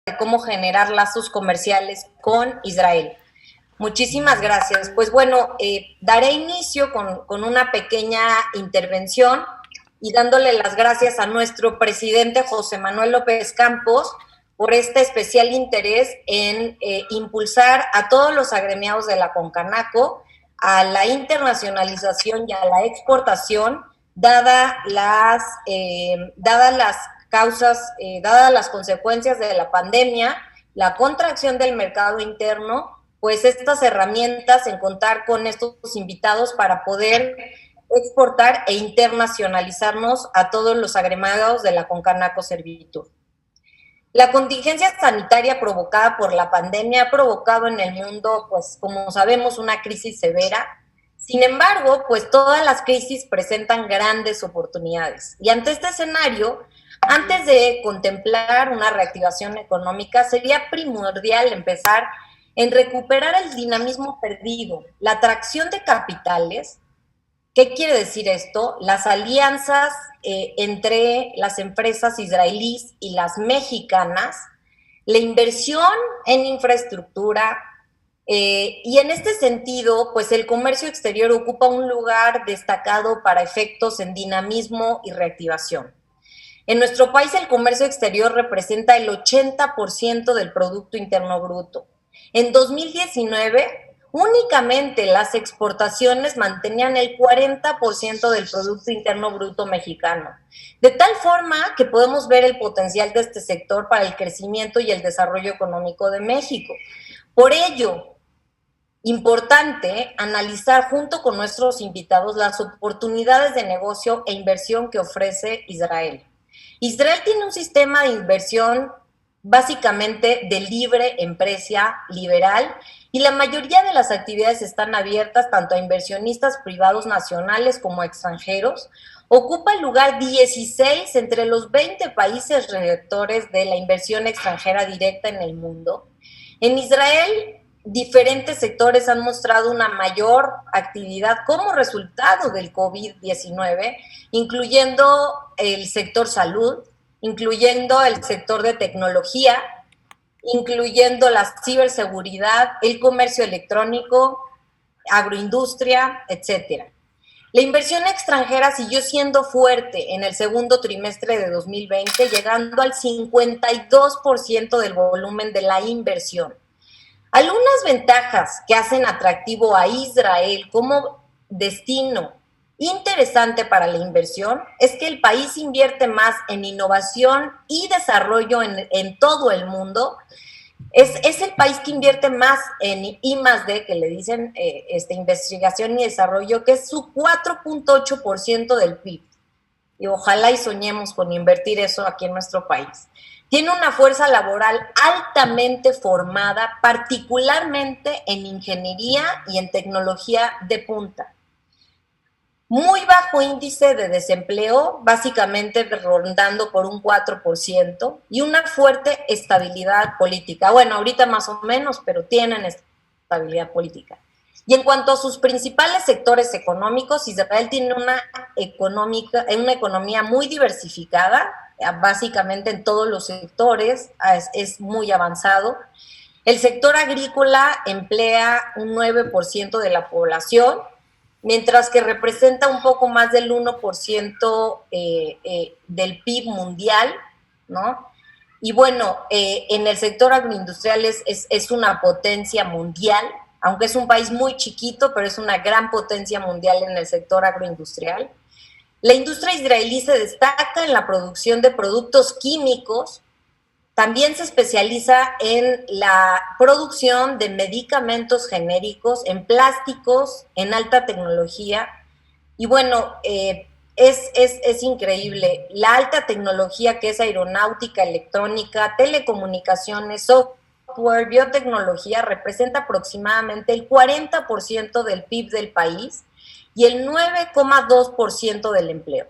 de cómo generar lazos comerciales con Israel. Muchísimas gracias. Pues bueno, daré inicio con una pequeña intervención y dándole las gracias a nuestro presidente José Manuel López Campos por este especial interés en impulsar a todos los agremiados de la Concanaco a la internacionalización y a la exportación, dadas las causas, dadas las consecuencias de la pandemia, la contracción del mercado interno, pues estas herramientas en contar con estos invitados para poder exportar e internacionalizarnos a todos los agremiados de la Concanaco Servitur. La contingencia sanitaria provocada por la pandemia ha provocado en el mundo, pues como sabemos, una crisis severa. Sin embargo, pues todas las crisis presentan grandes oportunidades. Y ante este escenario, antes de contemplar una reactivación económica, sería primordial empezar en recuperar el dinamismo perdido, la atracción de capitales. ¿Qué quiere decir esto? Las alianzas entre las empresas israelíes y las mexicanas, la inversión en infraestructura, y en este sentido, pues el comercio exterior ocupa un lugar destacado para efectos en dinamismo y reactivación. En nuestro país el comercio exterior representa el 80% del Producto Interno Bruto. En 2019, únicamente las exportaciones mantenían el 40% del Producto Interno Bruto mexicano. De tal forma que podemos ver el potencial de este sector para el crecimiento y el desarrollo económico de México. Por ello, importante analizar junto con nuestros invitados las oportunidades de negocio e inversión que ofrece Israel. Israel tiene un sistema de inversión básicamente de libre empresa liberal y la mayoría de las actividades están abiertas tanto a inversionistas privados nacionales como a extranjeros. Ocupa el lugar 16 entre los 20 países receptores de la inversión extranjera directa en el mundo. En Israel, diferentes sectores han mostrado una mayor actividad como resultado del COVID-19, incluyendo el sector salud, incluyendo el sector de tecnología, incluyendo la ciberseguridad, el comercio electrónico, agroindustria, etcétera. La inversión extranjera siguió siendo fuerte en el segundo trimestre de 2020, llegando al 52% del volumen de la inversión. Algunas ventajas que hacen atractivo a Israel como destino interesante para la inversión es que el país invierte más en innovación y desarrollo en todo el mundo. Es el país que invierte más en I+D, que le dicen investigación y desarrollo, que es su 4.8% del PIB. Y ojalá y soñemos con invertir eso aquí en nuestro país. Tiene una fuerza laboral altamente formada, particularmente en ingeniería y en tecnología de punta. Muy bajo índice de desempleo, básicamente rondando por un 4%, y una fuerte estabilidad política. Bueno, ahorita más o menos, pero tienen estabilidad política. Y en cuanto a sus principales sectores económicos, Israel tiene una economía muy diversificada, básicamente en todos los sectores, es muy avanzado. El sector agrícola emplea un 9% de la población, mientras que representa un poco más del 1% del PIB mundial, ¿no? Y bueno, en el sector agroindustrial es una potencia mundial, aunque es un país muy chiquito, pero es una gran potencia mundial en el sector agroindustrial. La industria israelí se destaca en la producción de productos químicos, también se especializa en la producción de medicamentos genéricos, en plásticos, en alta tecnología. Y bueno, es increíble. La alta tecnología que es aeronáutica, electrónica, telecomunicaciones, software, biotecnología, representa aproximadamente el 40% del PIB del país y el 9,2% del empleo.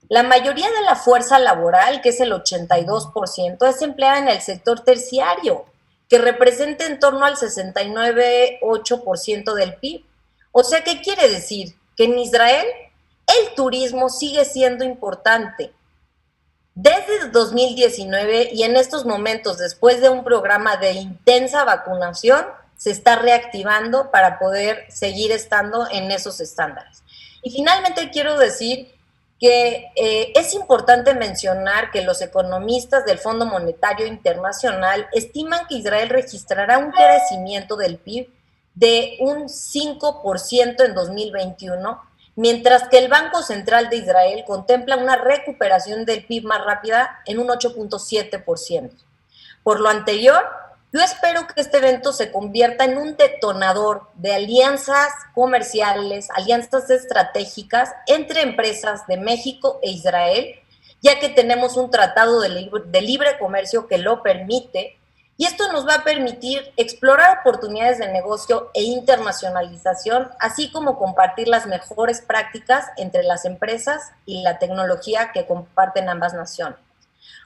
La mayoría de la fuerza laboral, que es el 82%, es empleada en el sector terciario, que representa en torno al 69,8% del PIB. O sea, ¿qué quiere decir? Que en Israel el turismo sigue siendo importante. Desde 2019 y en estos momentos, después de un programa de intensa vacunación, se está reactivando para poder seguir estando en esos estándares. Y finalmente quiero decir que es importante mencionar que los economistas del Fondo Monetario Internacional estiman que Israel registrará un crecimiento del PIB de un 5% en 2021, mientras que el Banco Central de Israel contempla una recuperación del PIB más rápida en un 8.7%. Por lo anterior, yo espero que este evento se convierta en un detonador de alianzas comerciales, alianzas estratégicas entre empresas de México e Israel, ya que tenemos un tratado de libre comercio que lo permite, y esto nos va a permitir explorar oportunidades de negocio e internacionalización, así como compartir las mejores prácticas entre las empresas y la tecnología que comparten ambas naciones.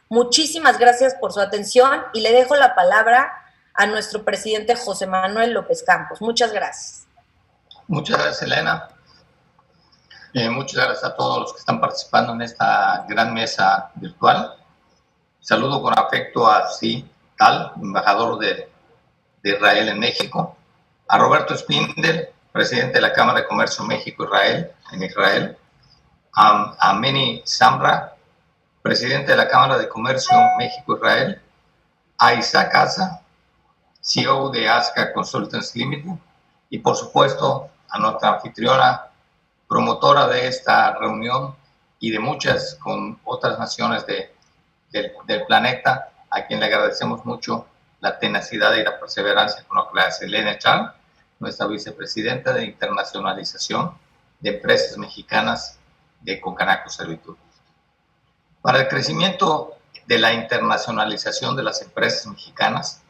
Muchísimas gracias por su atención y le dejo la palabra a nuestro presidente José Manuel López Campos. Muchas gracias. Muchas gracias, Elena. Muchas gracias a todos los que están participando en esta gran mesa virtual. Saludo con afecto a Sí Tal, embajador de Israel en México, a Roberto Spindel, presidente de la Cámara de Comercio México-Israel en Israel, a Meni Samra, presidente de la Cámara de Comercio México-Israel, a Isaac Asa, CEO de ASCA Consultants Limited, y por supuesto a nuestra anfitriona, promotora de esta reunión y de muchas con otras naciones del planeta, a quien le agradecemos mucho la tenacidad y la perseverancia con lo que hace Elena Chan, nuestra vicepresidenta de internacionalización de empresas mexicanas de Concanaco Servitud. Para el crecimiento de la internacionalización de las empresas mexicanas,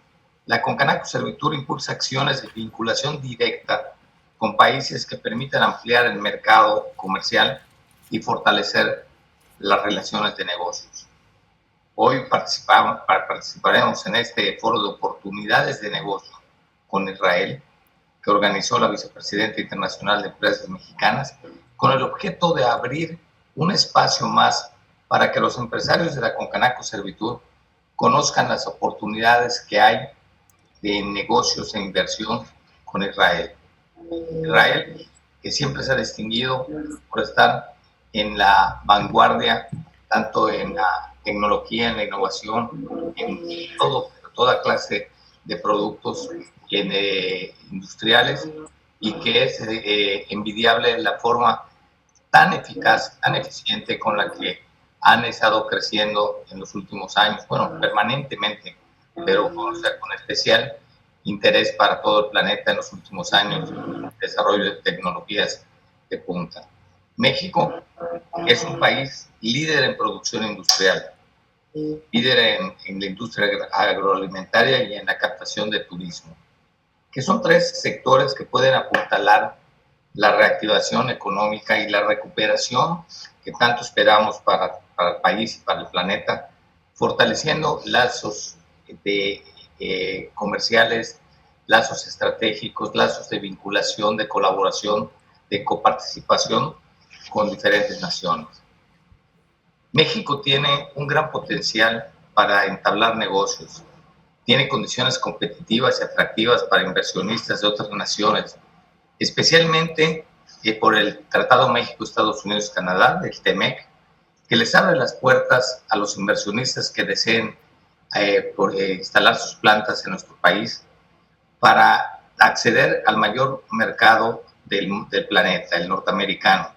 la Concanaco Servitur impulsa acciones de vinculación directa con países que permitan ampliar el mercado comercial y fortalecer las relaciones de negocios. Hoy participaremos en este foro de oportunidades de negocio con Israel, que organizó la vicepresidenta internacional de empresas mexicanas, con el objeto de abrir un espacio más para que los empresarios de la Concanaco Servitur conozcan las oportunidades que hay de negocios e inversión con Israel. Israel, que siempre se ha distinguido por estar en la vanguardia, tanto en la tecnología, en la innovación, en toda clase de productos industriales, y que es envidiable la forma tan eficaz, tan eficiente con la que han estado creciendo en los últimos años, bueno, permanentemente, pero con especial interés para todo el planeta en los últimos años, desarrollo de tecnologías de punta. México es un país líder en producción industrial, líder en la industria agroalimentaria y en la captación de turismo, que son tres sectores que pueden apuntalar la reactivación económica y la recuperación que tanto esperamos para el país y para el planeta, fortaleciendo lazos comerciales, lazos estratégicos, lazos de vinculación, de colaboración, de coparticipación con diferentes naciones. México tiene un gran potencial para entablar negocios, tiene condiciones competitivas y atractivas para inversionistas de otras naciones, especialmente por el Tratado México-Estados Unidos-Canadá, el TEMEC, que les abre las puertas a los inversionistas que deseen instalar sus plantas en nuestro país para acceder al mayor mercado del planeta, el norteamericano.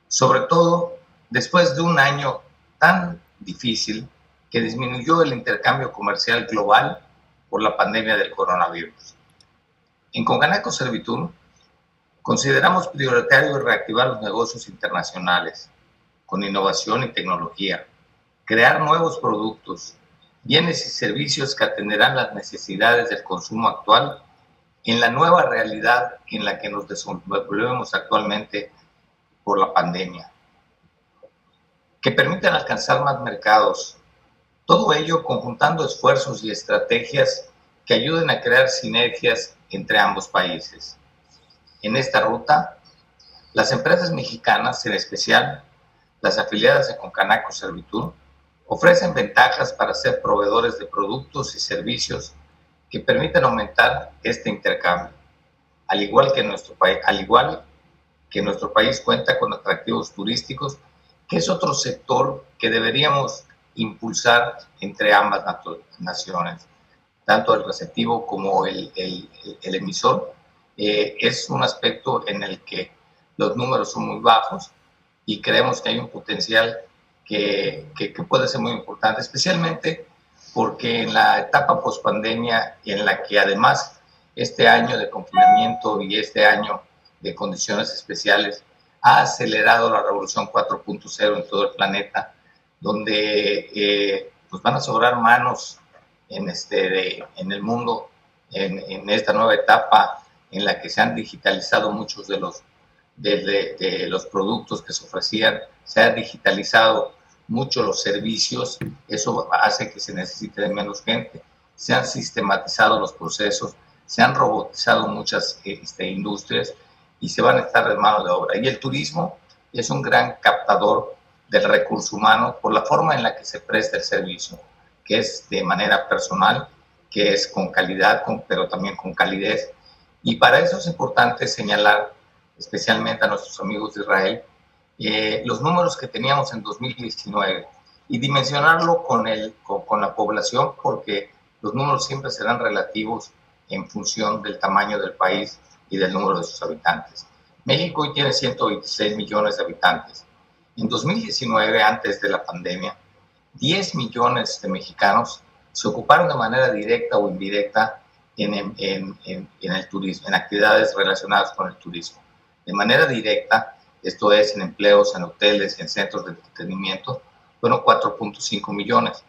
Sobre todo después de un año tan difícil que disminuyó el intercambio comercial global por la pandemia del coronavirus. En Concanaco Servitur consideramos prioritario reactivar los negocios internacionales con innovación y tecnología, crear nuevos productos, bienes y servicios que atenderán las necesidades del consumo actual en la nueva realidad en la que nos desenvolvemos actualmente por la pandemia, que permitan alcanzar más mercados, todo ello conjuntando esfuerzos y estrategias que ayuden a crear sinergias entre ambos países. En esta ruta, las empresas mexicanas, en especial las afiliadas de Concanaco Servitur, Ofrecen ventajas para ser proveedores de productos y servicios que permiten aumentar este intercambio, al igual que nuestro país cuenta con atractivos turísticos, que es otro sector que deberíamos impulsar entre ambas naciones, tanto el receptivo como el emisor. Es un aspecto en el que los números son muy bajos y creemos que hay un potencial que puede ser muy importante, especialmente porque en la etapa pospandemia, en la que además este año de confinamiento y este año de condiciones especiales ha acelerado la revolución 4.0 en todo el planeta, donde pues van a sobrar manos en el mundo, en esta nueva etapa en la que se han digitalizado muchos de los productos que se ofrecían, se ha digitalizado mucho los servicios, eso hace que se necesite de menos gente, se han sistematizado los procesos, se han robotizado muchas industrias y se van a estar de mano de obra. Y el turismo es un gran captador del recurso humano por la forma en la que se presta el servicio, que es de manera personal, que es con calidad, pero también con calidez. Y para eso es importante señalar, especialmente a nuestros amigos de Israel, los números que teníamos en 2019 y dimensionarlo con la población, porque los números siempre serán relativos en función del tamaño del país y del número de sus habitantes. México hoy tiene 126 millones de habitantes. En 2019, antes de la pandemia, 10 millones de mexicanos se ocuparon de manera directa o indirecta en el turismo, en actividades relacionadas con el turismo. De manera directa, esto es en empleos, en hoteles, en centros de entretenimiento, fueron 4.5 millones.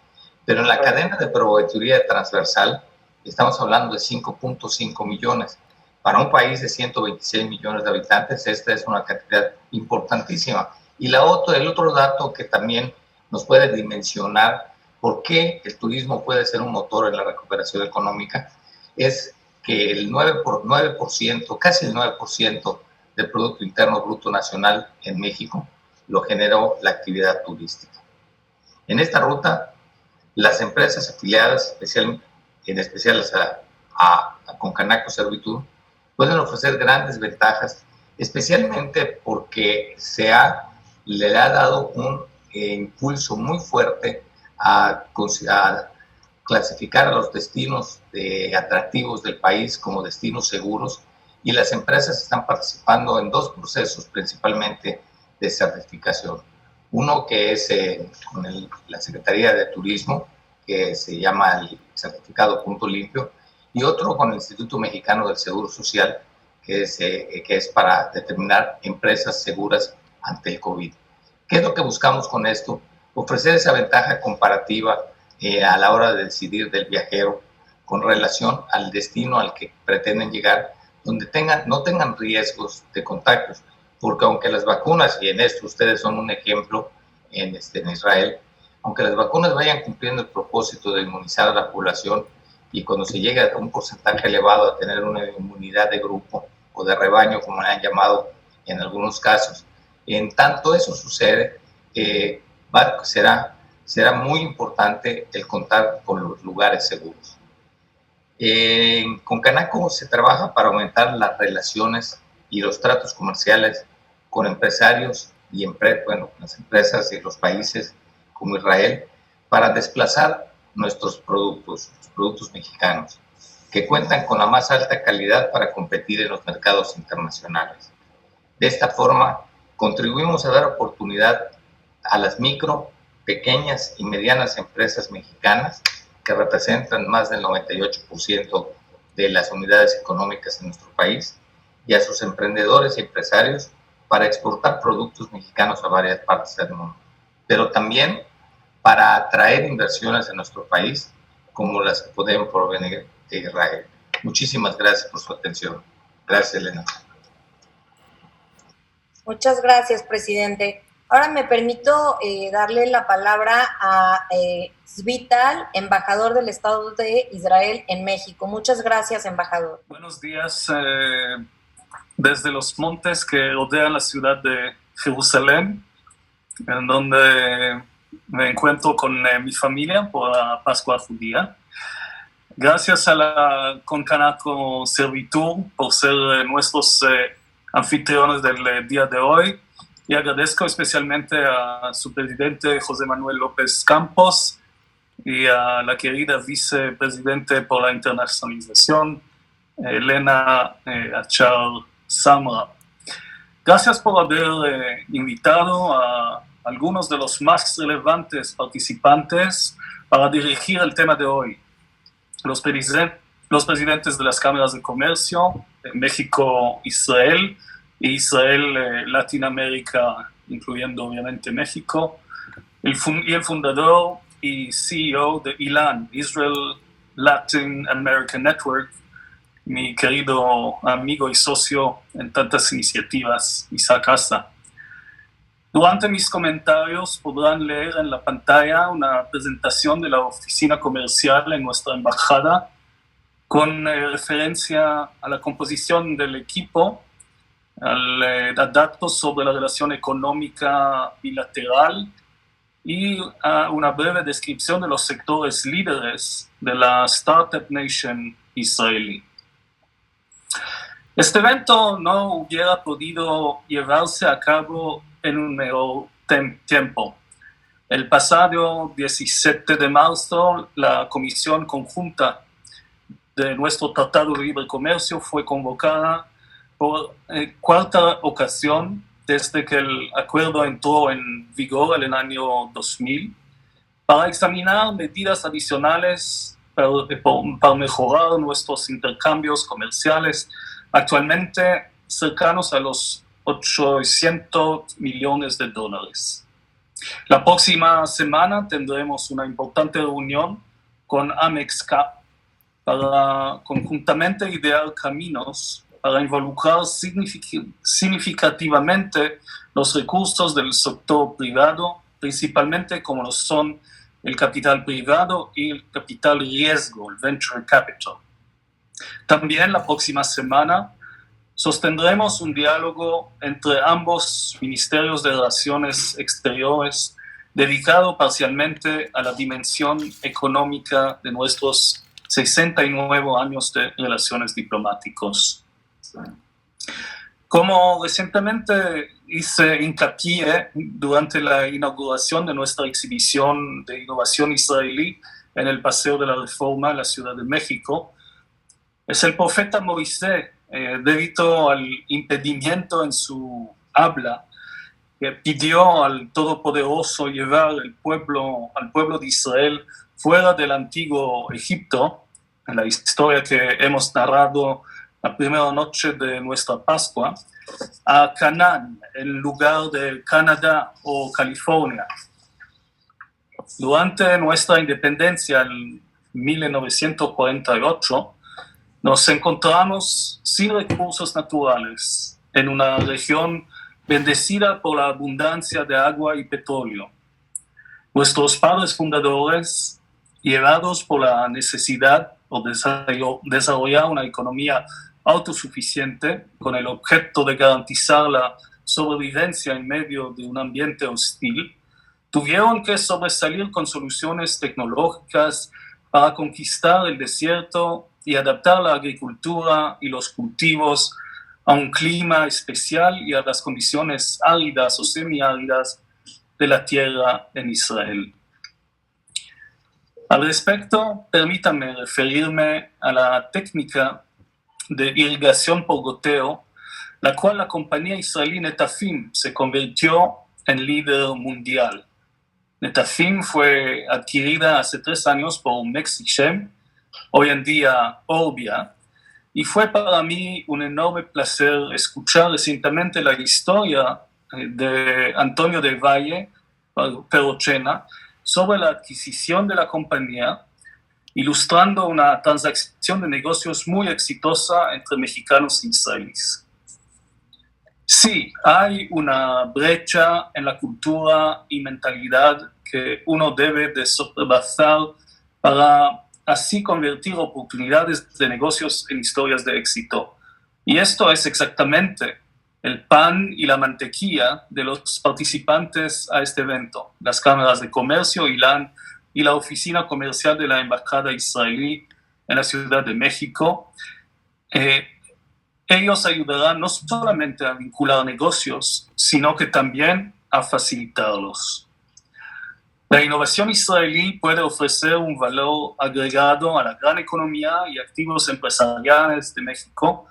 Pero en la cadena de proveeduría transversal estamos hablando de 5.5 millones. Para un país de 126 millones de habitantes, esta es una cantidad importantísima. Y el otro dato que también nos puede dimensionar por qué el turismo puede ser un motor en la recuperación económica es que el 9%, casi el 9% del Producto Interno Bruto Nacional en México lo generó la actividad turística. En esta ruta, las empresas afiliadas, en especial a Concanaco Servitur, pueden ofrecer grandes ventajas, especialmente porque le ha dado un impulso muy fuerte a clasificar a los destinos atractivos del país como destinos seguros, y las empresas están participando en dos procesos principalmente de certificación. Uno que es con la Secretaría de Turismo, que se llama el certificado Punto Limpio, y otro con el Instituto Mexicano del Seguro Social, que es para determinar empresas seguras ante el COVID. ¿Qué es lo que buscamos con esto? Ofrecer esa ventaja comparativa a la hora de decidir del viajero con relación al destino al que pretenden llegar, donde no tengan riesgos de contagios, porque aunque las vacunas, y en esto ustedes son un ejemplo en Israel, aunque las vacunas vayan cumpliendo el propósito de inmunizar a la población, y cuando se llega a un porcentaje elevado a tener una inmunidad de grupo o de rebaño, como le han llamado en algunos casos, en tanto eso sucede, será muy importante el contar con los lugares seguros. Con Canaco se trabaja para aumentar las relaciones y los tratos comerciales con empresarios y las empresas de los países como Israel, para desplazar nuestros productos, los productos mexicanos, que cuentan con la más alta calidad para competir en los mercados internacionales. De esta forma, contribuimos a dar oportunidad a las micro, pequeñas y medianas empresas mexicanas, que representan más del 98% de las unidades económicas en nuestro país, y a sus emprendedores y empresarios para exportar productos mexicanos a varias partes del mundo, pero también para atraer inversiones en nuestro país, como las que pueden provenir de Israel. Muchísimas gracias por su atención. Gracias, Elena. Muchas gracias, presidente. Ahora me permito darle la palabra a Zvital, embajador del Estado de Israel en México. Muchas gracias, embajador. Buenos días. Desde los montes que rodean la ciudad de Jerusalén, en donde me encuentro con mi familia por la Pascua judía. Gracias a la Concanaco Servitur por ser nuestros anfitriones del día de hoy, y agradezco especialmente a su presidente José Manuel López Campos y a la querida vicepresidente por la internacionalización, Elena Achar Samra. Gracias por haber invitado a algunos de los más relevantes participantes para dirigir el tema de hoy. Los presidentes de las cámaras de comercio de México, Israel, e Israel, Latinoamérica, incluyendo obviamente México, y el fundador y CEO de ILAN, Israel Latin American Network, mi querido amigo y socio en tantas iniciativas, Isaac Asa. Durante mis comentarios podrán leer en la pantalla una presentación de la oficina comercial en nuestra embajada con referencia a la composición del equipo, a datos sobre la relación económica bilateral y a una breve descripción de los sectores líderes de la Startup Nation israelí. Este evento no hubiera podido llevarse a cabo en un mejor tiempo. El pasado 17 de marzo, la Comisión Conjunta de nuestro Tratado de Libre Comercio fue convocada por cuarta ocasión desde que el acuerdo entró en vigor en el año 2000 para examinar medidas adicionales para mejorar nuestros intercambios comerciales, actualmente cercanos a los 800 millones de dólares. La próxima semana tendremos una importante reunión con Amexcap para conjuntamente idear caminos para involucrar significativamente los recursos del sector privado, principalmente como lo son el capital privado y el capital riesgo, el venture capital. También la próxima semana sostendremos un diálogo entre ambos ministerios de Relaciones Exteriores dedicado parcialmente a la dimensión económica de nuestros 69 años de relaciones diplomáticos. Como recientemente hice hincapié durante la inauguración de nuestra exhibición de innovación israelí en el Paseo de la Reforma en la Ciudad de México, es el profeta Moisés, debido al impedimento en su habla, que pidió al Todopoderoso llevar al pueblo de Israel fuera del antiguo Egipto, en la historia que hemos narrado la primera noche de nuestra Pascua, a Canaán, en lugar de Canadá o California. Durante nuestra independencia en 1948, nos encontramos sin recursos naturales en una región bendecida por la abundancia de agua y petróleo. Nuestros padres fundadores, llevados por la necesidad de desarrollar una economía autosuficiente con el objeto de garantizar la sobrevivencia en medio de un ambiente hostil, tuvieron que sobresalir con soluciones tecnológicas para conquistar el desierto y adaptar la agricultura y los cultivos a un clima especial y a las condiciones áridas o semiáridas de la tierra en Israel. Al respecto, permítanme referirme a la técnica de irrigación por goteo, la cual la compañía israelí Netafim se convirtió en líder mundial. Netafim fue adquirida hace 3 años por Mexichem, hoy en día Orbia, y fue para mí un enorme placer escuchar recientemente la historia de Antonio del Valle Perochena sobre la adquisición de la compañía, ilustrando una transacción de negocios muy exitosa entre mexicanos e israelíes. Sí, hay una brecha en la cultura y mentalidad que uno debe de sobrepasar para así convertir oportunidades de negocios en historias de éxito. Y esto es exactamente el pan y la mantequilla de los participantes a este evento, las cámaras de comercio y la oficina comercial de la Embajada israelí en la Ciudad de México. Ellos ayudarán no solamente a vincular negocios, sino que también a facilitarlos. La innovación israelí puede ofrecer un valor agregado a la gran economía y activos empresariales de México,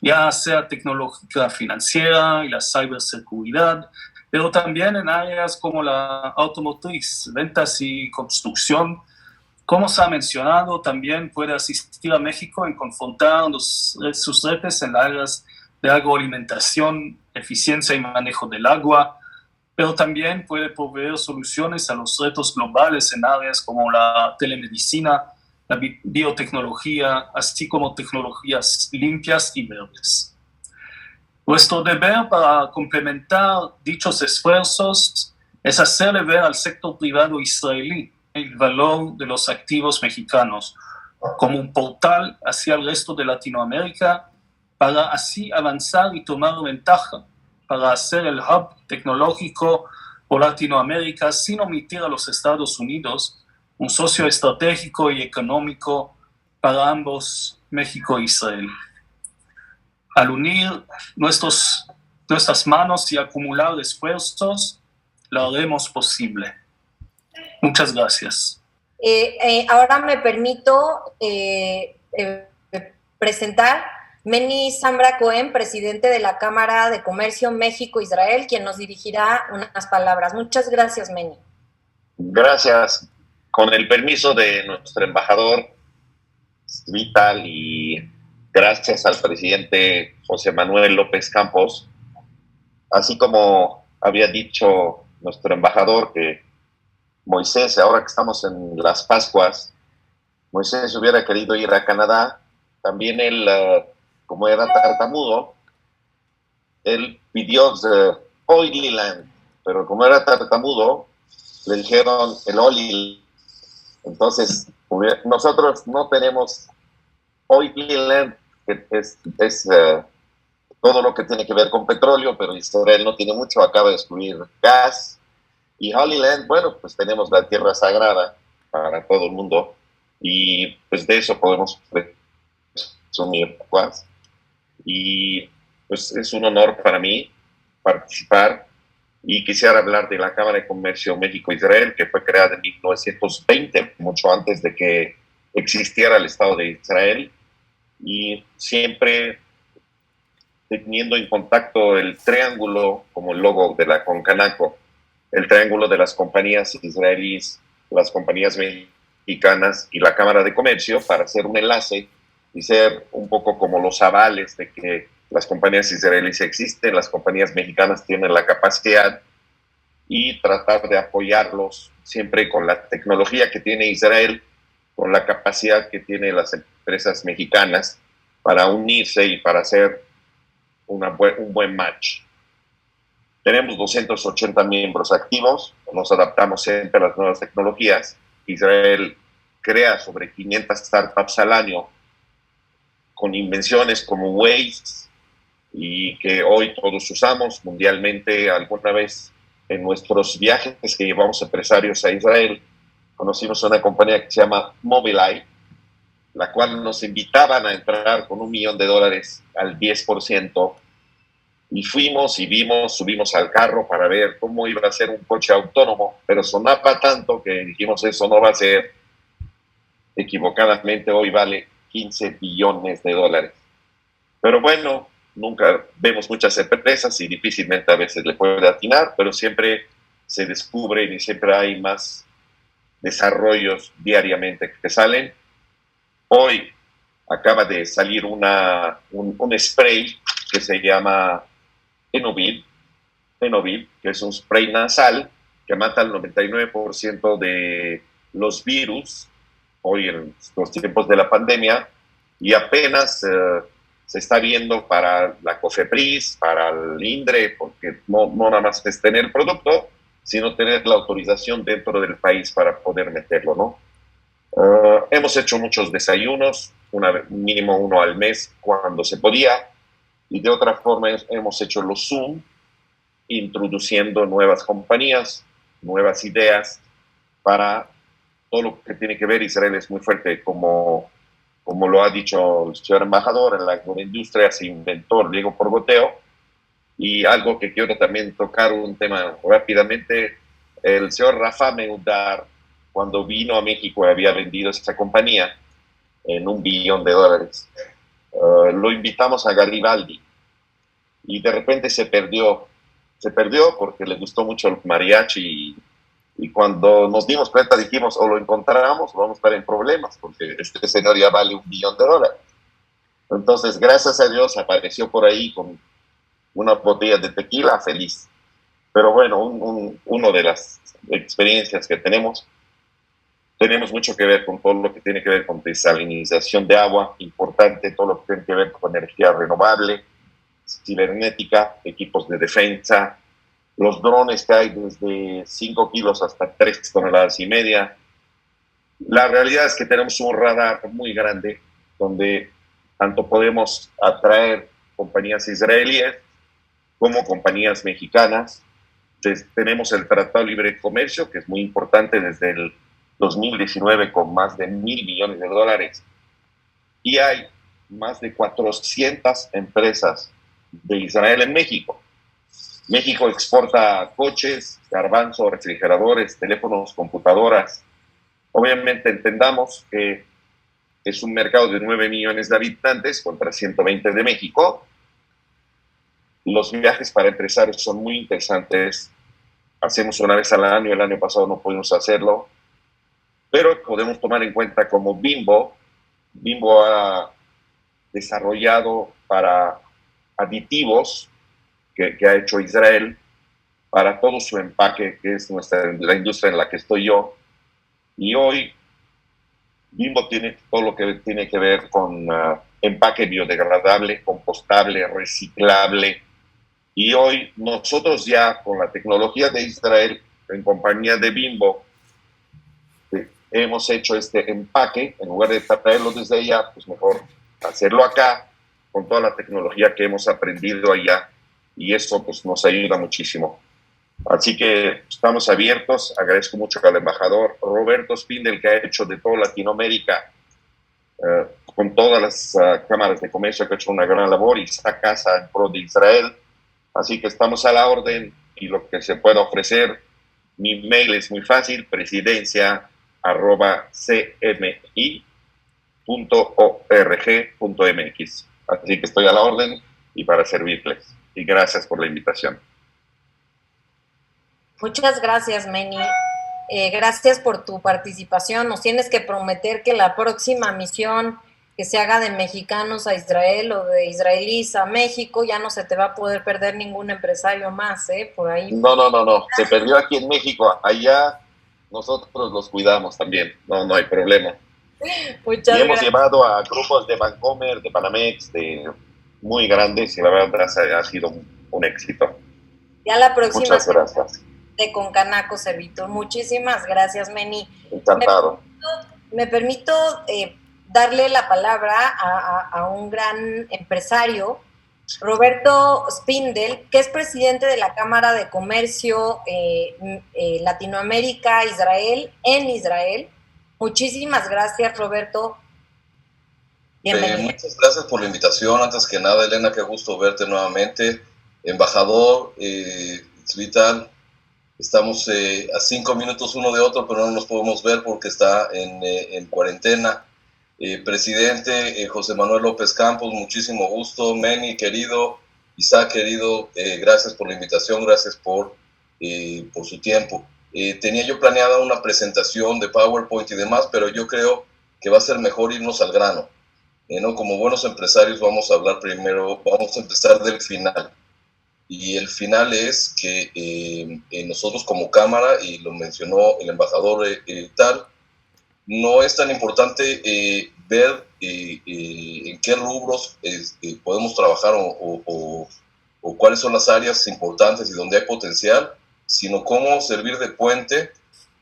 ya sea tecnológica financiera y la ciberseguridad, pero también en áreas como la automotriz, ventas y construcción. Como se ha mencionado, también puede asistir a México en confrontar sus retos en las áreas de agroalimentación, eficiencia y manejo del agua, pero también puede proveer soluciones a los retos globales en áreas como la telemedicina, la biotecnología, así como tecnologías limpias y verdes. Nuestro deber para complementar dichos esfuerzos es hacerle ver al sector privado israelí el valor de los activos mexicanos como un portal hacia el resto de Latinoamérica para así avanzar y tomar ventaja, para hacer el hub tecnológico por Latinoamérica sin omitir a los Estados Unidos, un socio estratégico y económico para ambos, México e Israel. Al unir nuestras manos y acumular esfuerzos, lo haremos posible. Muchas gracias. Ahora me permito presentar Meni Zambra Cohen, presidente de la Cámara de Comercio México-Israel, quien nos dirigirá unas palabras. Muchas gracias, Meni. Gracias. Con el permiso de nuestro embajador Vital y gracias al presidente José Manuel López Campos, así como había dicho nuestro embajador que Moisés, ahora que estamos en las Pascuas, Moisés hubiera querido ir a Canadá, también él, como era tartamudo, él pidió Holy Land, pero como era tartamudo, le dijeron el Holy. Entonces, nosotros no tenemos Holy Land, que es todo lo que tiene que ver con petróleo, pero Israel no tiene mucho, acaba de descubrir gas. Y Holy Land, bueno, pues tenemos la tierra sagrada para todo el mundo y pues de eso podemos presumir. Y pues es un honor para mí participar y quisiera hablar de la Cámara de Comercio México-Israel, que fue creada en 1920, mucho antes de que existiera el Estado de Israel, y siempre teniendo en contacto el triángulo como el logo de la Concanaco, el triángulo de las compañías israelíes, las compañías mexicanas y la Cámara de Comercio para hacer un enlace y ser un poco como los avales de que las compañías israelíes existen, las compañías mexicanas tienen la capacidad y tratar de apoyarlos siempre con la tecnología que tiene Israel, con la capacidad que tienen las empresas mexicanas para unirse y para hacer un buen match. Tenemos 280 miembros activos, nos adaptamos siempre a las nuevas tecnologías. Israel crea sobre 500 startups al año con invenciones como Waze y que hoy todos usamos mundialmente. Alguna vez en nuestros viajes que llevamos empresarios a Israel, conocimos una compañía que se llama Mobileye, la cual nos invitaban a entrar con $1 millón al 10%. Y fuimos y vimos, subimos al carro para ver cómo iba a ser un coche autónomo, pero sonaba tanto que dijimos, eso no va a ser. Equivocadamente hoy vale $15 billones. Pero bueno, nunca vemos muchas empresas y difícilmente a veces le puede atinar, pero siempre se descubren y siempre hay más desarrollos diariamente que salen. Hoy acaba de salir un spray que se llama Enovil, que es un spray nasal que mata el 99% de los virus hoy en los tiempos de la pandemia, y apenas se está viendo para la COFEPRIS, para el INDRE, porque no nada más es tener el producto, sino tener la autorización dentro del país para poder meterlo, ¿no? Hemos hecho muchos desayunos, mínimo uno al mes cuando se podía, y de otra forma hemos hecho los Zoom, introduciendo nuevas compañías, nuevas ideas para todo lo que tiene que ver. Israel es muy fuerte, como lo ha dicho el señor embajador, en la agroindustria se inventó el riego por goteo. Y algo que quiero también tocar, un tema rápidamente, el señor Rafa Meudar, cuando vino a México y había vendido esta compañía en $1 billón, lo invitamos a Garibaldi y de repente se perdió porque le gustó mucho el mariachi y cuando nos dimos cuenta dijimos, o lo encontramos o vamos a estar en problemas porque este señor ya vale $1 billón. Entonces, gracias a Dios, apareció por ahí con una botella de tequila, feliz. Pero bueno, uno de las experiencias que tenemos mucho que ver con todo lo que tiene que ver con desalinización de agua, importante, todo lo que tiene que ver con energía renovable, cibernética, equipos de defensa, los drones que hay desde 5 kilos hasta 3,5 toneladas. La realidad es que tenemos un radar muy grande donde tanto podemos atraer compañías israelíes como compañías mexicanas. Entonces, tenemos el Tratado de Libre Comercio, que es muy importante desde el 2019 con más de $1,000 millones. Y hay más de 400 empresas de Israel en México. México exporta coches, garbanzo, refrigeradores, teléfonos, computadoras. Obviamente entendamos que es un mercado de 9 millones de habitantes contra 120 de México. Los viajes para empresarios son muy interesantes. Hacemos una vez al año, el año pasado no pudimos hacerlo, pero podemos tomar en cuenta como Bimbo ha desarrollado para aditivos que ha hecho Israel para todo su empaque, que es la industria en la que estoy yo. Y hoy Bimbo tiene todo lo que tiene que ver con empaque biodegradable, compostable, reciclable. Y hoy nosotros ya con la tecnología de Israel, en compañía de Bimbo, hemos hecho este empaque. En lugar de traerlo desde allá, pues mejor hacerlo acá con toda la tecnología que hemos aprendido allá. Y eso pues nos ayuda muchísimo. Así que estamos abiertos. Agradezco mucho al embajador Roberto Spindel, que ha hecho de toda Latinoamérica, con todas las cámaras de comercio, que ha hecho una gran labor y está casa en pro de Israel. Así que estamos a la orden y lo que se pueda ofrecer. Mi mail es muy fácil, presidencia@cmi.org.mx. Así que estoy a la orden y para servirles. Y gracias por la invitación. Muchas gracias, Meni. Gracias por tu participación. Nos tienes que prometer que la próxima misión que se haga de mexicanos a Israel o de israelíes a México, ya no se te va a poder perder ningún empresario más, por ahí. No. Se perdió aquí en México. Allá nosotros los cuidamos también. No hay problema. Muchas y hemos gracias. Llevado a grupos de Bancomer, de Banamex, muy grandes, y la verdad ha sido un éxito. Ya la próxima. Muchas gracias. De Concanaco Servitur. Muchísimas gracias, Meni. Encantado. Me permito darle la palabra a un gran empresario, Roberto Spindel, que es presidente de la Cámara de Comercio Latinoamérica-Israel en Israel. Muchísimas gracias, Roberto. Bienvenido. Muchas gracias por la invitación. Antes que nada, Elena, qué gusto verte nuevamente. Embajador, Vital, estamos a 5 minutos uno de otro, pero no nos podemos ver porque está en cuarentena. Presidente José Manuel López Campos, muchísimo gusto. Meni, querido, Isaac, querido, gracias por la invitación, gracias por su tiempo. Tenía yo planeada una presentación de PowerPoint y demás, pero yo creo que va a ser mejor irnos al grano. ¿No? Como buenos empresarios vamos a hablar primero, vamos a empezar del final. Y el final es que nosotros como Cámara, y lo mencionó el embajador no es tan importante ver en qué rubros podemos trabajar o cuáles son las áreas importantes y donde hay potencial, sino cómo servir de puente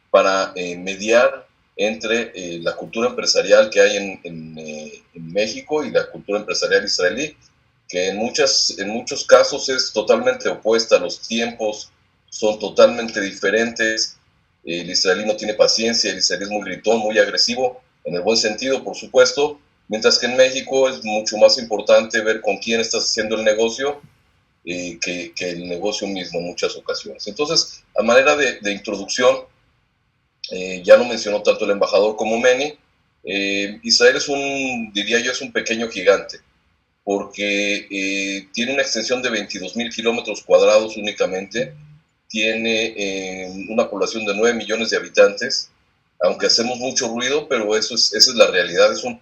para mediar entre la cultura empresarial que hay en México y la cultura empresarial israelí. que en muchos casos es totalmente opuesta, los tiempos son totalmente diferentes, el israelí no tiene paciencia, el israelí es muy gritón, muy agresivo, en el buen sentido, por supuesto, mientras que en México es mucho más importante ver con quién estás haciendo el negocio que el negocio mismo en muchas ocasiones. Entonces, a manera de introducción, ya no mencionó tanto el embajador como Meni, Israel diría yo, es un pequeño gigante, porque tiene una extensión de 22,000 kilómetros cuadrados únicamente, tiene una población de 9 millones de habitantes, aunque hacemos mucho ruido, pero esa es la realidad, es una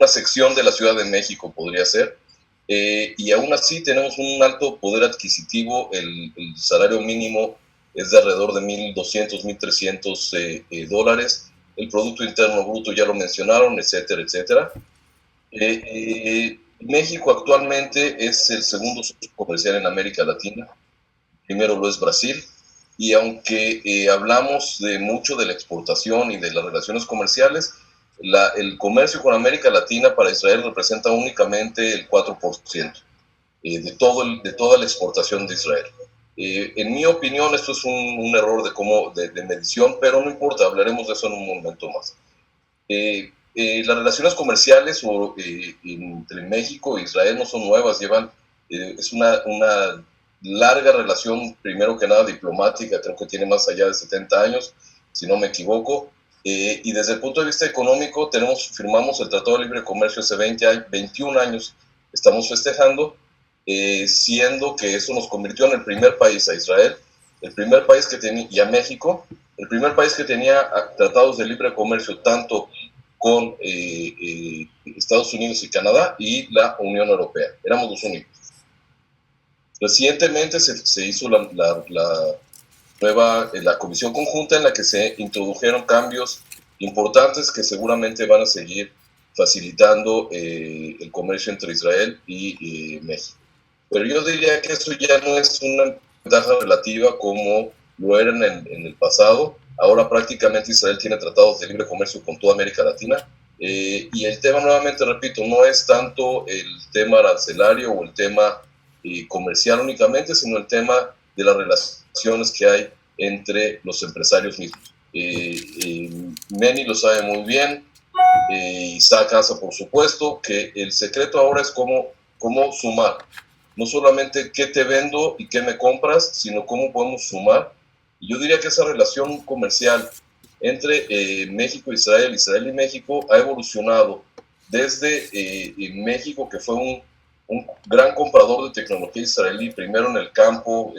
sección de la Ciudad de México, podría ser, y aún así tenemos un alto poder adquisitivo, el salario mínimo es de alrededor de $1,200, $1,300, el Producto Interno Bruto ya lo mencionaron, etcétera, etcétera. México actualmente es el segundo socio comercial en América Latina, primero lo es Brasil, y aunque hablamos mucho de la exportación y de las relaciones comerciales, el comercio con América Latina para Israel representa únicamente el 4% de toda la exportación de Israel. En mi opinión, esto es un error de medición, pero no importa, hablaremos de eso en un momento más. Las relaciones comerciales entre México e Israel no son nuevas, es una larga relación, primero que nada diplomática, creo que tiene más allá de 70 años, si no me equivoco, y desde el punto de vista económico firmamos el Tratado de Libre Comercio hace 21 años, estamos festejando, siendo que eso nos convirtió en el primer país, a Israel, el primer país y a México, el primer país que tenía tratados de libre comercio tanto con Estados Unidos y Canadá y la Unión Europea. Éramos los únicos. Recientemente se hizo la comisión conjunta en la que se introdujeron cambios importantes que seguramente van a seguir facilitando el comercio entre Israel y México. Pero yo diría que eso ya no es una ventaja relativa como lo era en el pasado. Ahora prácticamente Israel tiene tratados de libre comercio con toda América Latina. Y el tema, nuevamente repito, no es tanto el tema arancelario o el tema comercial únicamente, sino el tema de las relaciones que hay entre los empresarios mismos. Meni lo sabe muy bien, Isaac Asa, por supuesto, que el secreto ahora es cómo sumar. No solamente qué te vendo y qué me compras, sino cómo podemos sumar. Y yo diría que esa relación comercial entre México e Israel, Israel y México, ha evolucionado desde México, que fue un gran comprador de tecnología israelí, primero en el campo,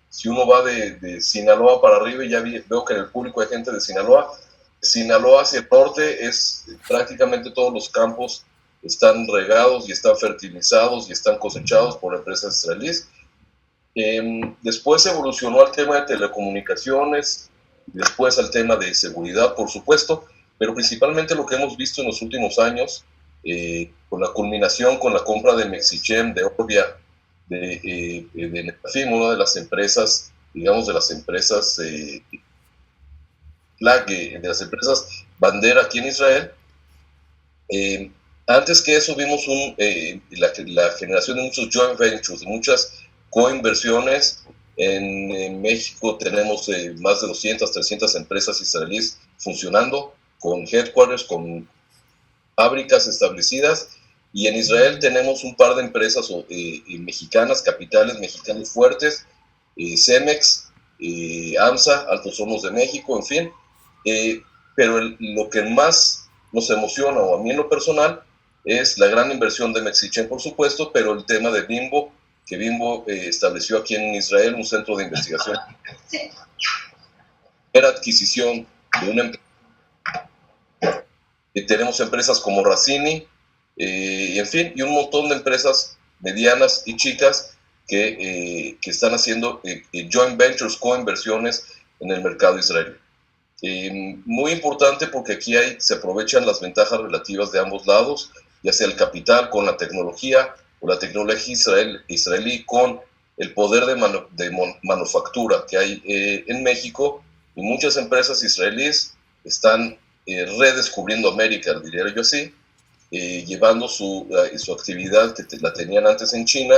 si uno va de Sinaloa para arriba, y ya veo que en el público hay gente de Sinaloa hacia el norte, prácticamente todos los campos están regados y están fertilizados y están cosechados por empresas israelíes. Después evolucionó al tema de telecomunicaciones, después al tema de seguridad, por supuesto, pero principalmente lo que hemos visto en los últimos años, con la culminación con la compra de Mexichem, de Orbia, de Netafim, una de las empresas, digamos, de las empresas bandera aquí en Israel. Antes que eso vimos la generación de muchos joint ventures, de muchas coinversiones. En México tenemos más de 200, 300 empresas israelíes funcionando, con headquarters, con fábricas establecidas, y en Israel tenemos un par de empresas mexicanas, capitales mexicanos fuertes, Cemex, AMSA, Altos Hornos de México, en fin, pero lo que más nos emociona, o a mí en lo personal, es la gran inversión de Mexichem, por supuesto, pero el tema de Bimbo, que Bimbo estableció aquí en Israel un centro de investigación. Era adquisición de una empresa. Tenemos empresas como Racini, en fin, y un montón de empresas medianas y chicas que están haciendo joint ventures, coinversiones en el mercado israelí. Muy importante porque aquí se aprovechan las ventajas relativas de ambos lados, ya sea el capital con la tecnología, o la tecnología israelí con el poder de manufactura que hay en México, y muchas empresas israelíes están redescubriendo América, diría yo así, llevando su actividad que la tenían antes en China,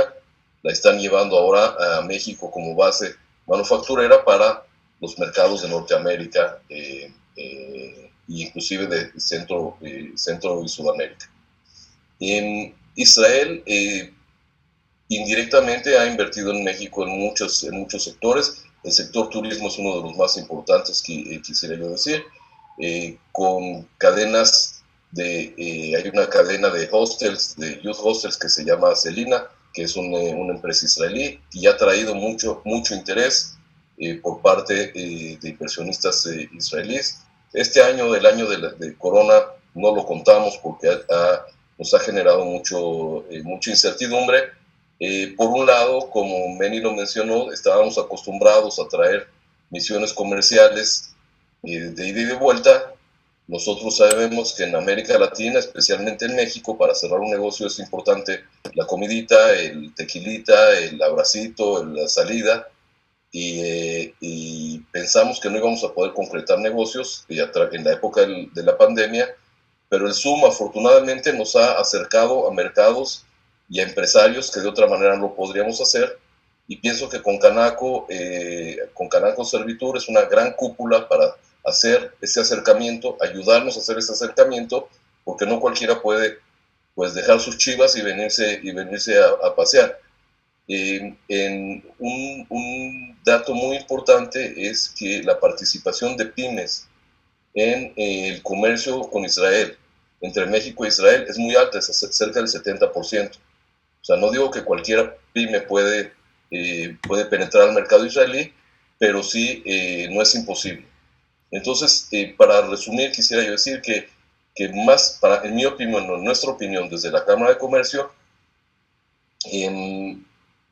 la están llevando ahora a México como base manufacturera para los mercados de Norteamérica e inclusive de Centro y Sudamérica. En Israel indirectamente ha invertido en México en muchos sectores. El sector turismo es uno de los más importantes, quisiera yo decir, con cadenas hay una cadena de hostels, de youth hostels que se llama Celina, que es una empresa israelí y ha traído mucho interés por parte de inversionistas israelíes. Este año, el año de Corona, no lo contamos porque nos ha generado mucha incertidumbre. Por un lado, como Meni lo mencionó, estábamos acostumbrados a traer misiones comerciales de ida y de vuelta. Nosotros sabemos que en América Latina, especialmente en México, para cerrar un negocio es importante la comidita, el tequilita, el abracito, la salida, y pensamos que no íbamos a poder concretar negocios en la época de la pandemia, pero el Zoom afortunadamente nos ha acercado a mercados y a empresarios que de otra manera no podríamos hacer, y pienso que con Canaco Servitur es una gran cúpula para hacer ese acercamiento, ayudarnos a hacer ese acercamiento, porque no cualquiera puede pues dejar sus chivas y venirse a pasear. Un dato muy importante es que la participación de pymes en el comercio con Israel, entre México e Israel, es muy alta, es cerca del 70%. O sea, no digo que cualquier pyme puede penetrar al mercado israelí, pero sí no es imposible. Entonces, para resumir, quisiera yo decir que en mi opinión, en nuestra opinión, desde la Cámara de Comercio,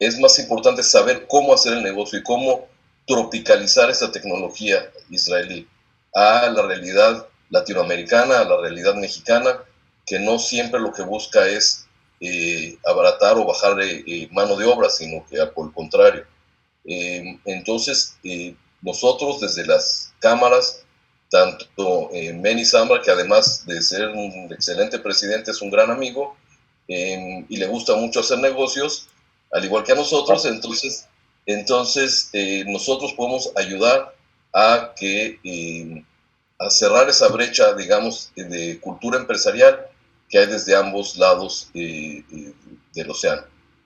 es más importante saber cómo hacer el negocio y cómo tropicalizar esa tecnología israelí a la realidad latinoamericana, a la realidad mexicana, que no siempre lo que busca es abaratar o bajar mano de obra, sino que por el contrario. Entonces, nosotros desde las cámaras, tanto Meni Zambra, que además de ser un excelente presidente, es un gran amigo y le gusta mucho hacer negocios, al igual que a nosotros, entonces nosotros podemos ayudar a cerrar esa brecha, digamos, de cultura empresarial que hay desde ambos lados del océano.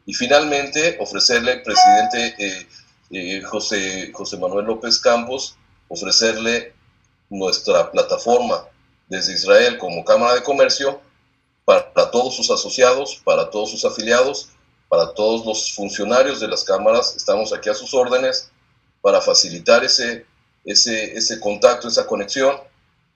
Y finalmente, ofrecerle al presidente José Manuel López Campos, ofrecerle nuestra plataforma desde Israel como Cámara de Comercio para todos sus asociados, para todos sus afiliados, para todos los funcionarios de las cámaras. Estamos aquí a sus órdenes para facilitar ese contacto, esa conexión,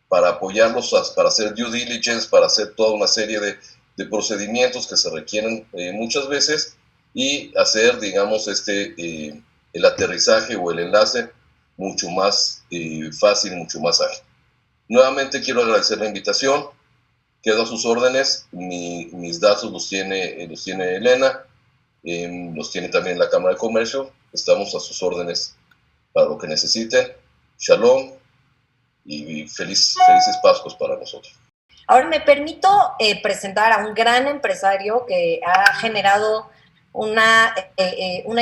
para apoyarlos, para hacer due diligence, para hacer toda una serie de procedimientos que se requieren muchas veces, y hacer, digamos, el aterrizaje o el enlace mucho más fácil, mucho más ágil. Nuevamente quiero agradecer la invitación, quedo a sus órdenes, mis datos los tiene Elena, los tiene también la Cámara de Comercio, estamos a sus órdenes para lo que necesiten. Shalom y felices Pascuas para nosotros. Ahora me permito presentar a un gran empresario que ha generado una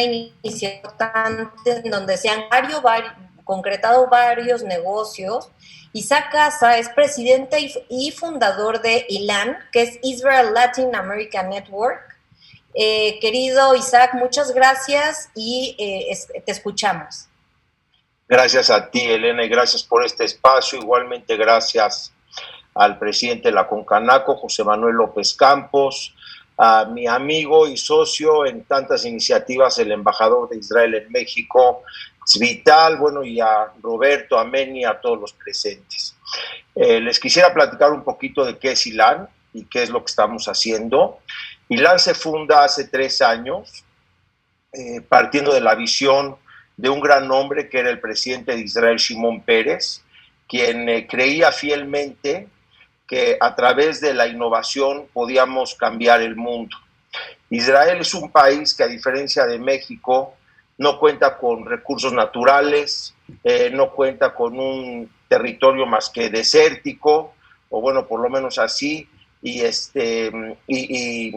iniciativa importante en donde se han concretado varios negocios. Isaac Casa es presidente y fundador de ILAN, que es Israel Latin America Network. Querido Isaac, muchas gracias y te escuchamos. Gracias a ti, Elena, y gracias por este espacio. Igualmente gracias al presidente de la Concanaco, José Manuel López Campos, a mi amigo y socio en tantas iniciativas, el embajador de Israel en México, Zvital, bueno, y a Roberto, a Meni, a todos los presentes. Les quisiera platicar un poquito de qué es ILAN y qué es lo que estamos haciendo. ILAN se funda hace 3 años, partiendo de la visión de un gran hombre que era el presidente de Israel, Shimon Peres, quien creía fielmente que a través de la innovación podíamos cambiar el mundo. Israel es un país que, a diferencia de México, no cuenta con recursos naturales, no cuenta con un territorio más que desértico, o bueno, por lo menos así, y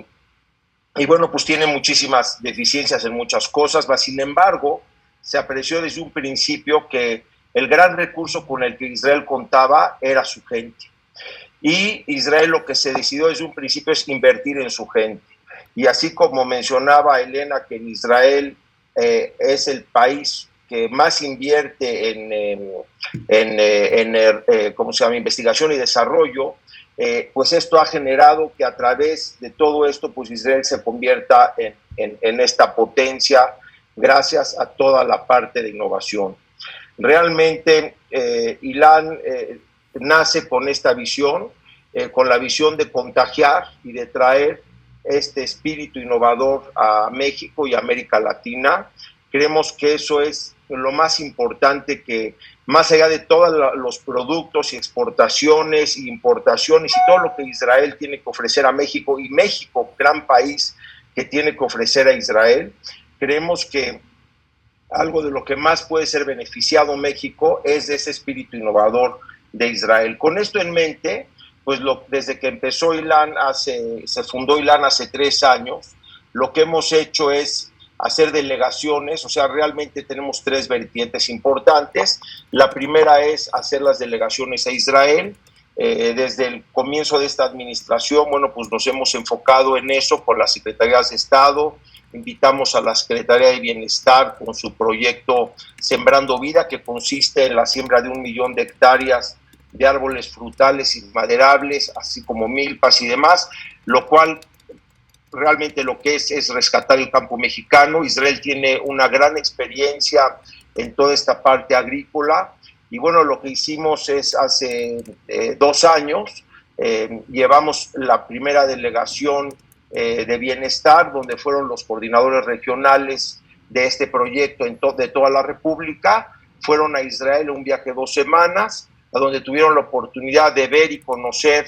bueno, pues tiene muchísimas deficiencias en muchas cosas, mas sin embargo, se apreció desde un principio que el gran recurso con el que Israel contaba era su gente. Y Israel lo que se decidió desde un principio es invertir en su gente. Y así como mencionaba Elena que en Israel es el país que más invierte en investigación y desarrollo, pues esto ha generado que a través de todo esto, pues Israel se convierta en esta potencia gracias a toda la parte de innovación. Realmente Ilan nace con esta visión, con la visión de contagiar y de traer este espíritu innovador a México y a América Latina. Creemos que eso es lo más importante, que más allá de todos los productos y exportaciones e importaciones y todo lo que Israel tiene que ofrecer a México, y México, gran país que tiene que ofrecer a Israel, creemos que algo de lo que más puede ser beneficiado México es de ese espíritu innovador de Israel. Con esto en mente, pues desde que empezó Ilan, se fundó Ilan hace 3 años, lo que hemos hecho es hacer delegaciones, o sea, realmente tenemos 3 vertientes importantes. La primera es hacer las delegaciones a Israel. Desde el comienzo de esta administración, bueno, pues nos hemos enfocado en eso con las secretarías de Estado. Invitamos a la Secretaría de Bienestar con su proyecto Sembrando Vida, que consiste en la siembra de 1 millón de hectáreas de árboles frutales y maderables, así como milpas y demás, lo cual realmente lo que es rescatar el campo mexicano. Israel tiene una gran experiencia en toda esta parte agrícola, y bueno, lo que hicimos es hace 2 años, llevamos la primera delegación de bienestar, donde fueron los coordinadores regionales de este proyecto de toda la República, fueron a Israel un viaje de 2 semanas, a donde tuvieron la oportunidad de ver y conocer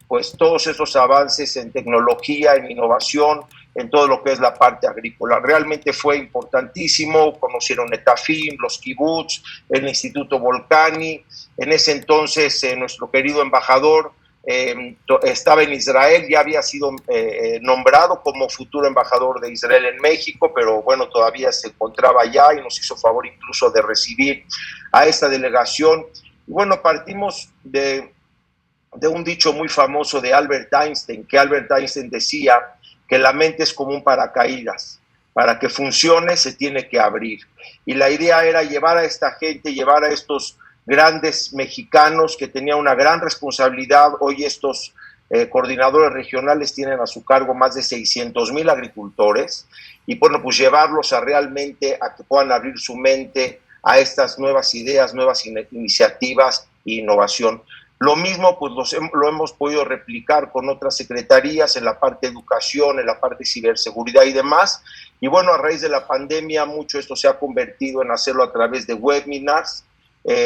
pues todos esos avances en tecnología, en innovación, en todo lo que es la parte agrícola. Realmente fue importantísimo, conocieron Netafim, los kibbutz, el Instituto Volcani. En ese entonces nuestro querido embajador estaba en Israel, ya había sido nombrado como futuro embajador de Israel en México, pero bueno, todavía se encontraba allá y nos hizo favor incluso de recibir a esta delegación. Y bueno, partimos de un dicho muy famoso de Albert Einstein, que Albert Einstein decía que la mente es como un paracaídas. Para que funcione se tiene que abrir. Y la idea era llevar a esta gente, llevar a estos grandes mexicanos que tenían una gran responsabilidad. Hoy estos coordinadores regionales tienen a su cargo más de 600,000 agricultores, y bueno, pues llevarlos realmente a que puedan abrir su mente a estas nuevas ideas, nuevas iniciativas e innovación. Lo mismo pues lo hemos podido replicar con otras secretarías en la parte de educación, en la parte de ciberseguridad y demás. Y bueno, a raíz de la pandemia mucho esto se ha convertido en hacerlo a través de webinars,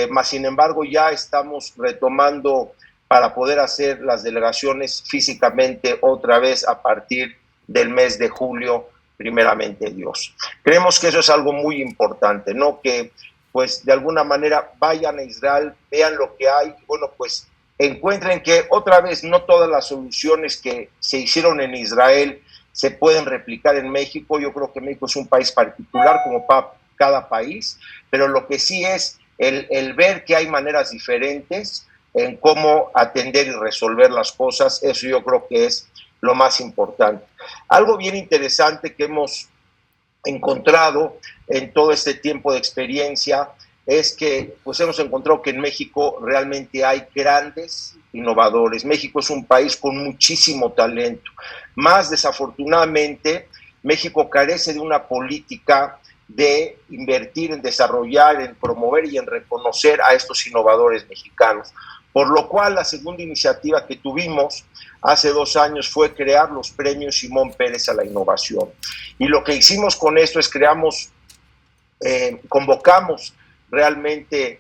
más sin embargo ya estamos retomando para poder hacer las delegaciones físicamente otra vez a partir del mes de julio, primeramente Dios. Creemos que eso es algo muy importante, ¿no? Que pues de alguna manera vayan a Israel, vean lo que hay, bueno, pues encuentren que otra vez no todas las soluciones que se hicieron en Israel se pueden replicar en México. Yo creo que México es un país particular como cada país, pero lo que sí es el ver que hay maneras diferentes en cómo atender y resolver las cosas. Eso yo creo que es lo más importante. Algo bien interesante que hemos encontrado en todo este tiempo de experiencia es que pues hemos encontrado que en México realmente hay grandes innovadores. México es un país con muchísimo talento. Más desafortunadamente, México carece de una política de invertir en desarrollar, en promover y en reconocer a estos innovadores mexicanos. Por lo cual, la segunda iniciativa que tuvimos hace 2 años fue crear los premios Simón Pérez a la innovación. Y lo que hicimos con esto es convocamos realmente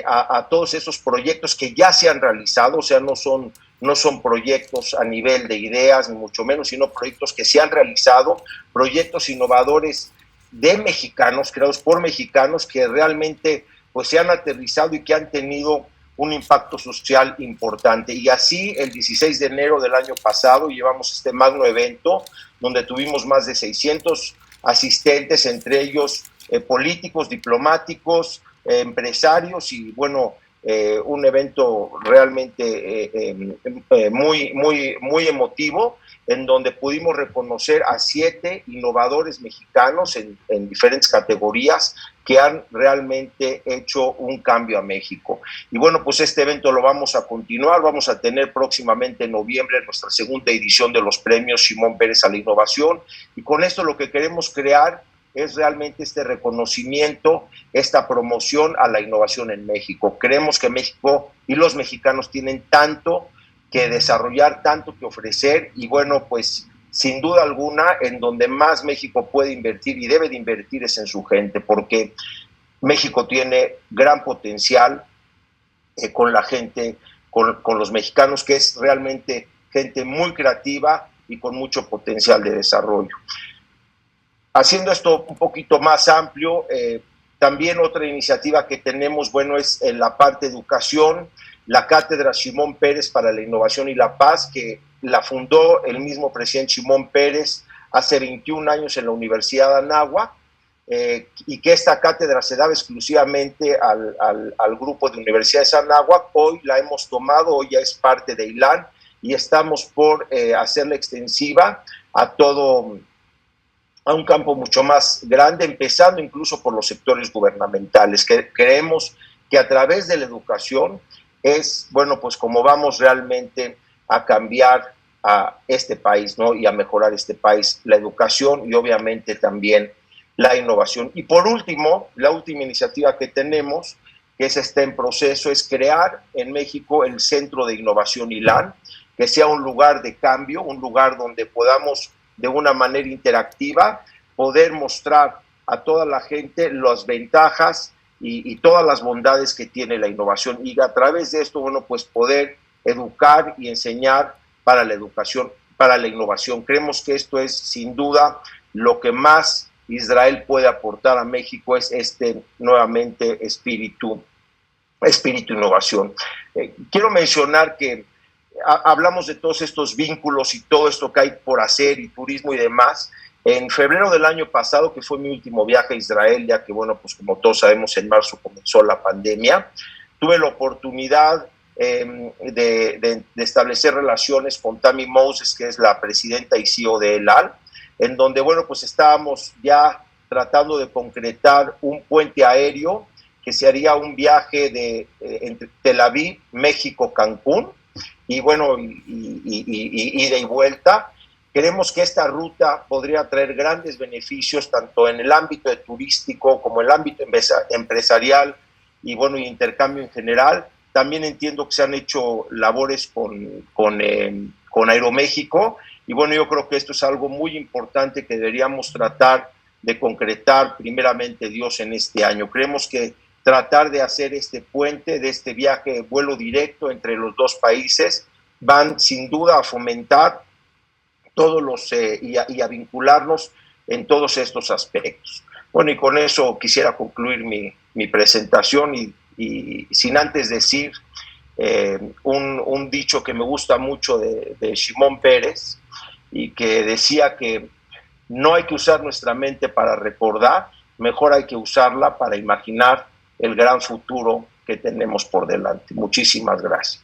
a todos esos proyectos que ya se han realizado, o sea, no son proyectos a nivel de ideas, ni mucho menos, sino proyectos que se han realizado, proyectos innovadores de mexicanos, creados por mexicanos, que realmente pues se han aterrizado y que han tenido un impacto social importante. Y así, el 16 de enero del año pasado, llevamos este magno evento donde tuvimos más de 600 asistentes, entre ellos políticos, diplomáticos, empresarios, y bueno, un evento realmente muy emotivo, en donde pudimos reconocer a 7 innovadores mexicanos en diferentes categorías que han realmente hecho un cambio a México. Y bueno, pues este evento lo vamos a continuar, vamos a tener próximamente en noviembre nuestra segunda edición de los premios Shimon Peres a la innovación, y con esto lo que queremos crear es realmente este reconocimiento, esta promoción a la innovación en México. Creemos que México y los mexicanos tienen tanto que desarrollar, tanto que ofrecer, y bueno, pues sin duda alguna, en donde más México puede invertir y debe de invertir es en su gente, porque México tiene gran potencial con la gente, con los mexicanos, que es realmente gente muy creativa y con mucho potencial de desarrollo. Haciendo esto un poquito más amplio, también otra iniciativa que tenemos, bueno, es en la parte de educación, la Cátedra Shimon Peres para la Innovación y la Paz, que la fundó el mismo presidente Shimon Peres hace 21 años en la Universidad de Anáhuac, y que esta cátedra se daba exclusivamente al grupo de Universidades de Anáhuac. Hoy la hemos tomado, hoy ya es parte de ILAN, y estamos por hacerla extensiva a un campo mucho más grande, empezando incluso por los sectores gubernamentales, que creemos que a través de la educación es, bueno, pues como vamos realmente a cambiar a este país, ¿no? Y a mejorar este país, la educación y obviamente también la innovación. Y por último, la última iniciativa que tenemos, que está en proceso, es crear en México el Centro de Innovación ILAN, que sea un lugar de cambio, un lugar donde podamos de una manera interactiva poder mostrar a toda la gente las ventajas y todas las bondades que tiene la innovación, y a través de esto, bueno, pues poder educar y enseñar para la educación, para la innovación. Creemos que esto es sin duda lo que más Israel puede aportar a México, es nuevamente espíritu innovación. Quiero mencionar que hablamos de todos estos vínculos y todo esto que hay por hacer y turismo y demás. En febrero del año pasado, que fue mi último viaje a Israel, ya que, bueno, pues como todos sabemos, en marzo comenzó la pandemia, tuve la oportunidad de establecer relaciones con Tammy Moses, que es la presidenta y CEO de El Al, en donde, bueno, pues estábamos ya tratando de concretar un puente aéreo que se haría un viaje entre Tel Aviv, México, Cancún, y bueno, ida y vuelta. Creemos que esta ruta podría traer grandes beneficios tanto en el ámbito turístico como en el ámbito empresarial y bueno, intercambio en general. También entiendo que se han hecho labores con Aeroméxico, y bueno, yo creo que esto es algo muy importante que deberíamos tratar de concretar primeramente Dios en este año. Creemos que tratar de hacer este puente, de este viaje, vuelo directo entre los dos países, van sin duda a fomentar todos y a vincularnos en todos estos aspectos. Bueno, y con eso quisiera concluir mi presentación, y sin antes decir un dicho que me gusta mucho de Shimon Peres, y que decía que no hay que usar nuestra mente para recordar, mejor hay que usarla para imaginar el gran futuro que tenemos por delante. Muchísimas gracias.